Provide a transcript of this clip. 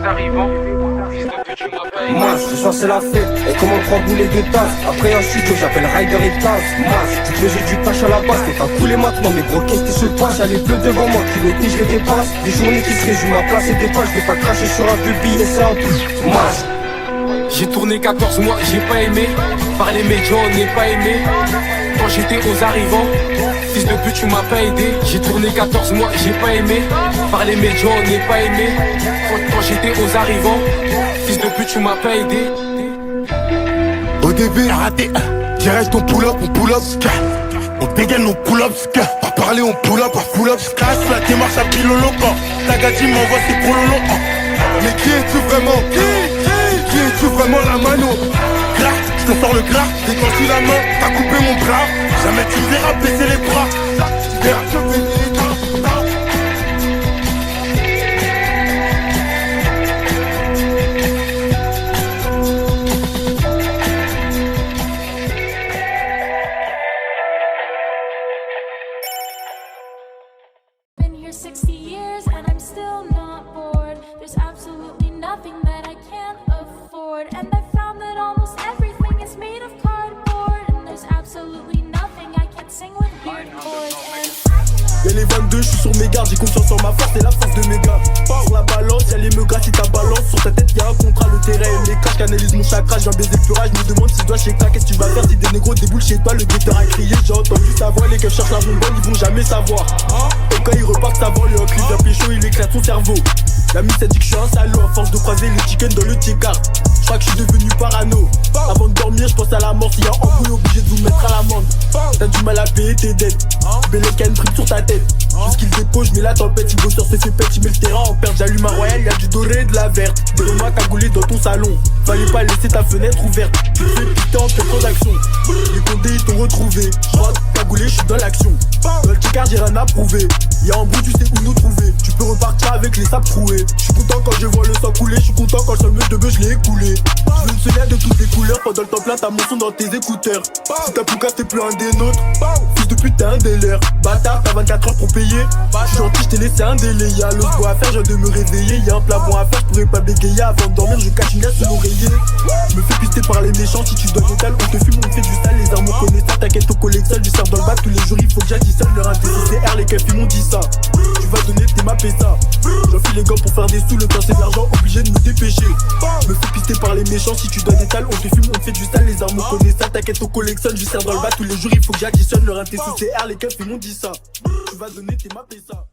arrivants. Fils de pute, tu m'appelles. Mas, ce soir c'est la fête, et comment 3 boulets de tasse. Après un studio, j'appelle Ryder et Taz. Mas, tu faisais du cash à la base, t'es pas coulé maintenant, mais gros, qu'est-ce qui se passe? Y'a les bleus devant moi, qui l'autre je les dépasse. Des journées qui se résument à placer des pages, je vais pas cracher sur un pupille, et c'est un tout. Mas. J'ai tourné 14 mois, j'ai pas aimé. Par les médias, on n'est pas aimé. Quand j'étais aux arrivants, fils de pute, tu m'as pas aidé. J'ai tourné 14 mois, j'ai pas aimé. Par les médias, on n'est pas aimé. Quand j'étais aux arrivants, fils de pute, tu m'as pas aidé. ODB raté, direct on pull up, on dégaine, on pull up, pas parler, on pull up, casse la démarche à pilolo quand Tagadi m'envoie ses prolongs. Mais qui es-tu vraiment? Qui es-tu vraiment la mano? Gras, je te sors le gras, déclenche la main, t'as coupé mon bras. Jamais tu me verras baisser les bras. Tu verras que baisser les bras. Been here 60 years and I'm still not bored. There's absolutely nothing that I can't afford. And I found that almost everything is made of cardboard. And there's absolutely nothing I can't sing with weird chords. Y'a les 22, je suis sur mes gardes, j'ai confiance en ma force et la force de mes gars. Sur la balance, y'a les meugras si ta balance. Sur ta tête y'a un contrat, le terrain et les caches. Canalise mon chakra, j'viens baiser le purage. Je me demande si je dois chez toi, qu'est-ce que tu vas faire si des négros déboulent chez toi. Le guetteur a crié, j'ai entendu sa voix. Les keufs cherchent la bonbonne, ils vont jamais savoir. Et quand ils repartent, ça vole, le clip d'un pécho, il éclate son cerveau. La mise a dit que je suis un salaud, à force de croiser les chickens dans le T-car. Je crois que je suis devenu parano. Avant de dormir, je pense à la mort. S'il y a embrouille, obligé de vous mettre à l'amende. T'as du mal à payer tes dettes. Bélec a une prime sur ta tête. Jusqu'il dépose, j'mets la tempête. Si le bosseur se fait pète, j'mets le terrain en perte. J'allume un royal, y'a du doré et de la verte. Des renois cagoulés dans ton salon. Fallait pas laisser ta fenêtre ouverte. Tu te fais piter en pleine transaction. Les condés ils t'ont retrouvé. J'rentre cagoulé, j'suis dans l'action. Dans le T-car, j'ai rien à prouver. Y'a embrouille, tu sais où nous trouver. Tu peux repartir avec les sables troués. J'suis content quand je vois le sang couler. J'suis content quand le sol me de bœuf, je l'ai écoulé. Je veux une solaire de toutes les couleurs. Pendant le temps plein, t'as mon son dans tes écouteurs. Si t'as plus qu'à, t'es plus un des nôtres. Fils de pute, t'es un des leurs. Bâtard, t'as 24 heures pour payer. J'suis gentil, j't'ai laissé un délai. Y'a l'os bois à faire, je viens de me réveiller. Y'a un plat bon à faire, j'pourrais pas bégayer. Avant de dormir, je cache une glace sous l'oreiller. Me fais pister par les méchants, si tu dois total, on te fume, on te fait du sale. Les armes on connaît ça, t'inquiète, on collectionne. Du serve dans le bac tous les jours, il faut que j'additionne. Leur TCR, les keufs ils m'ont dit ça. Tu vas donner tes maps et ça. J'enfile les gants pour faire des sous, le temps c'est de l'argent, obligé de me dépêcher. Me fais pister par les méchants, si tu dois des tales, on te fume, on te fait du sale. Les armes on connaît ça, t'inquiète, on collectionne. Du serve dans le bac tous les jours, il faut que j'additionne. Leur TCR, les keufs ils m'ont dit ça. Tu vas donner tes maps et ça.